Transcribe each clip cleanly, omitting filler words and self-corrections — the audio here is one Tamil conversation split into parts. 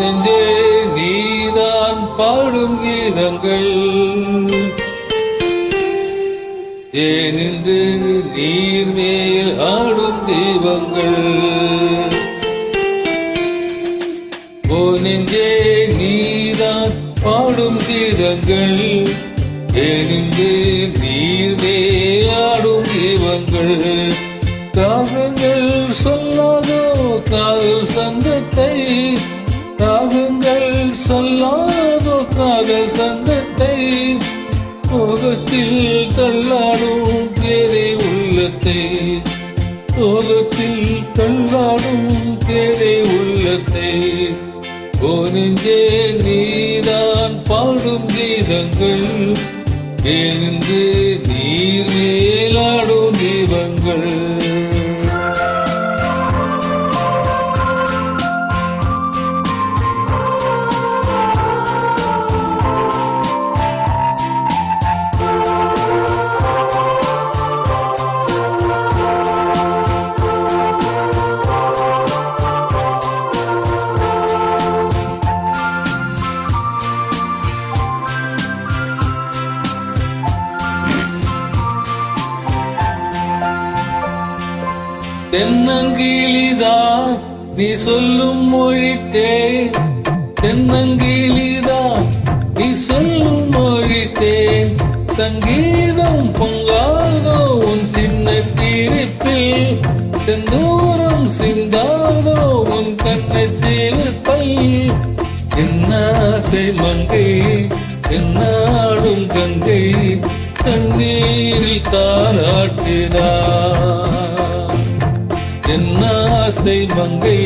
நெஞ்சே நீதான் பாடும் கீதங்கள் ஏனின்று நீர் மேல் ஆடும் தீபங்கள் ஓ நெஞ்சே நீதான் பாடும் கீதங்கள் ஏனின்று நீர் மேல் ஆடும் தீபங்கள் ராகங்கள் சொல்லாதோ காதல் சந்தத்தை ராகங்கள் சொல்லாதோ காதல் சந்தத்தை சோகத்தில் தள்ளாடும் பேரை உள்ளத்தை சோகத்தில் தள்ளாடும் பேரை உள்ளத்தை ஓ நெஞ்சே நீதான் பாடும் கீதங்கள் ஏனென்று நீர் மேலாடும் தீபங்கள் தென்னங்கிளிதான் நீ சொல்லும் மொழித்தே தென்னங்கிளிதான் நீ சொல்லும் மொழித்தே சங்கீதம் பொங்காதோ உன் சின்ன தீரிப்பில் செந்தூரம் சிந்தாதோ உன் கண்ண சீரிப்பல் என்னாசை மங்கை என்னாடும் கங்கை தண்ணீரில் தாராட்டினார் என்னாசை மங்கை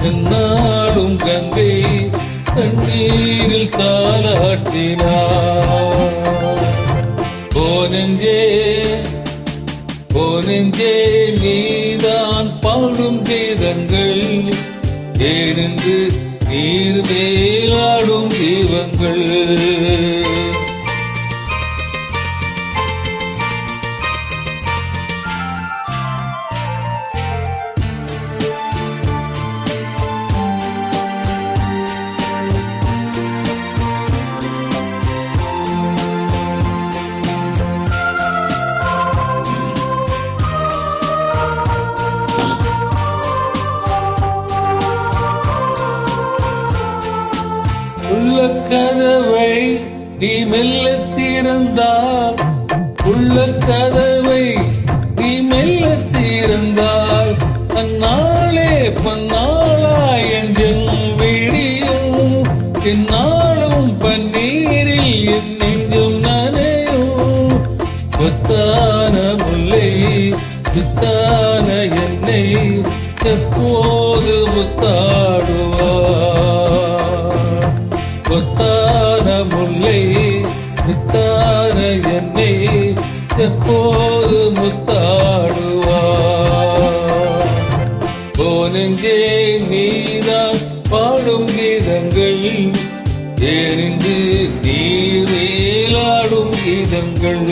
என்னாடும் கங்கை தண்ணீரில் தாளாட்டினார் ஓ நெஞ்சே நீதான் பாடும் கீதங்கள் ஏனென்று நீர் மேலாடும் தீபங்கள் உள்ள கதவை நீ மெல்ல திறந்தால் உள்ள கதவை நீ மெல்ல திறந்தால் அந்நாளே பன்னாளாய் என் ஜென்மம் விடியும் என்னாலும் பன்னீரில் என் நெஞ்சும் நனையும் கொத்தான முல்லை சித்தான என்னை எப்போது முத்தாடுவார் கொத்தான முல்லை சித்தான என்னை எப்போது முத்தாடுவார் ஓ நெஞ்சே நீதான் பாடும் கீதங்கள் ஏனின்று நீர் மேலாடும் கீதங்கள்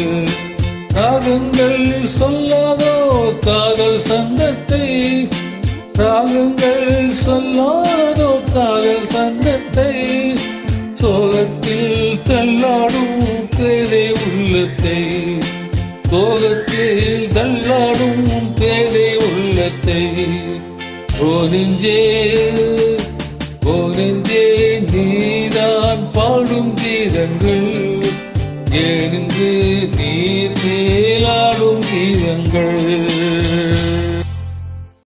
ராகங்கள் சொல்லாதோ காதல் சந்தத்தை ராகங்கள் சொல்லாதோ காதல் சந்தத்தை சோகத்தில் தள்ளாடும் பேரை உள்ளத்தை சோகத்தில் தள்ளாடும் பேரை உள்ளத்தை ஓ நெஞ்சே நீதான் பாடும் கீதங்கள் ஏனென்று நீர் மேலாடும் கீதங்கள்